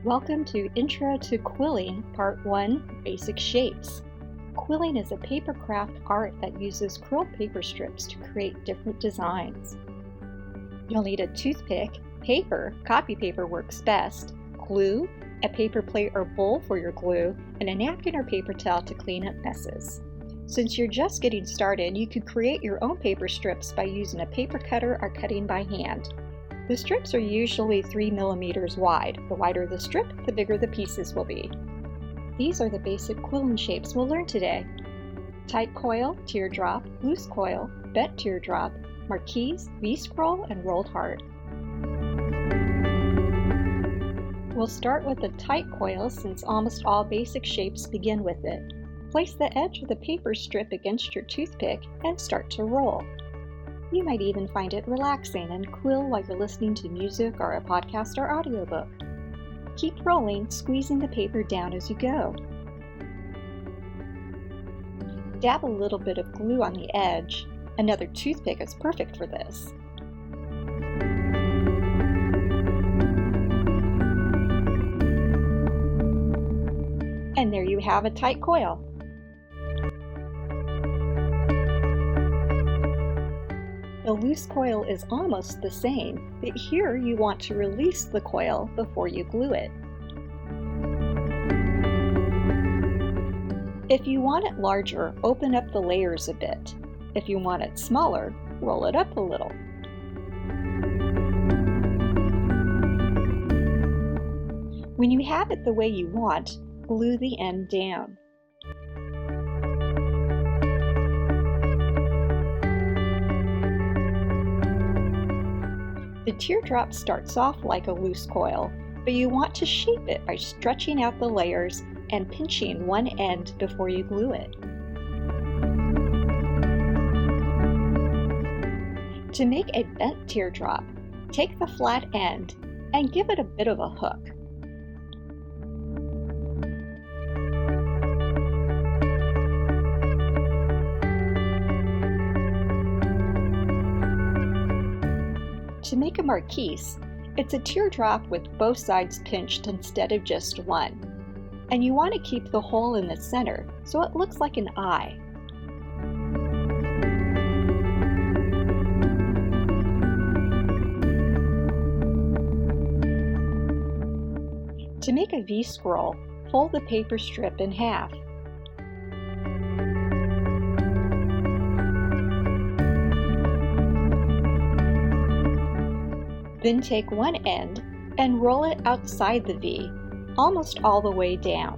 Welcome to Intro to Quilling, Part 1, Basic Shapes. Quilling is a paper craft art that uses curled paper strips to create different designs. You'll need a toothpick, paper, copy paper works best, glue, a paper plate or bowl for your glue, and a napkin or paper towel to clean up messes. Since you're just getting started, you could create your own paper strips by using a paper cutter or cutting by hand. The strips are usually 3 millimeters wide. The wider the strip, the bigger the pieces will be. These are the basic quilling shapes we'll learn today: tight coil, teardrop, loose coil, bent teardrop, marquise, V-scroll, and rolled heart. We'll start with the tight coil since almost all basic shapes begin with it. Place the edge of the paper strip against your toothpick and start to roll. You might even find it relaxing and quill while you're listening to music or a podcast or audiobook. Keep rolling, squeezing the paper down as you go. Dab a little bit of glue on the edge. Another toothpick is perfect for this. And there you have a tight coil. The loose coil is almost the same, but here you want to release the coil before you glue it. If you want it larger, open up the layers a bit. If you want it smaller, roll it up a little. When you have it the way you want, glue the end down. The teardrop starts off like a loose coil, but you want to shape it by stretching out the layers and pinching one end before you glue it. To make a bent teardrop, take the flat end and give it a bit of a hook. To make a marquise, it's a teardrop with both sides pinched instead of just one. And you want to keep the hole in the center so it looks like an eye. To make a V-scroll, fold the paper strip in half. Then take one end and roll it outside the V, almost all the way down.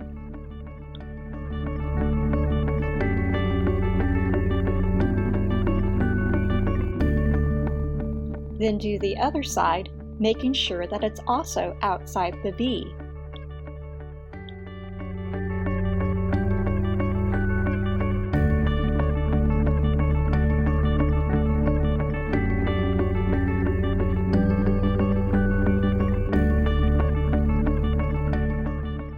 Then do the other side, making sure that it's also outside the V.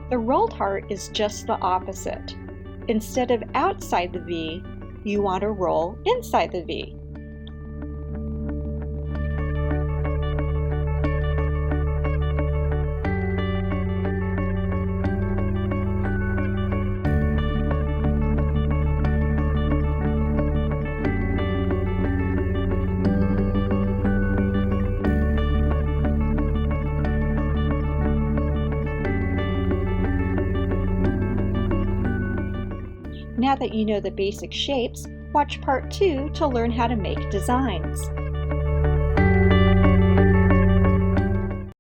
The rolled heart is just the opposite. Instead of outside the V, you want to roll inside the V. Now that you know the basic shapes, watch Part 2 to learn how to make designs.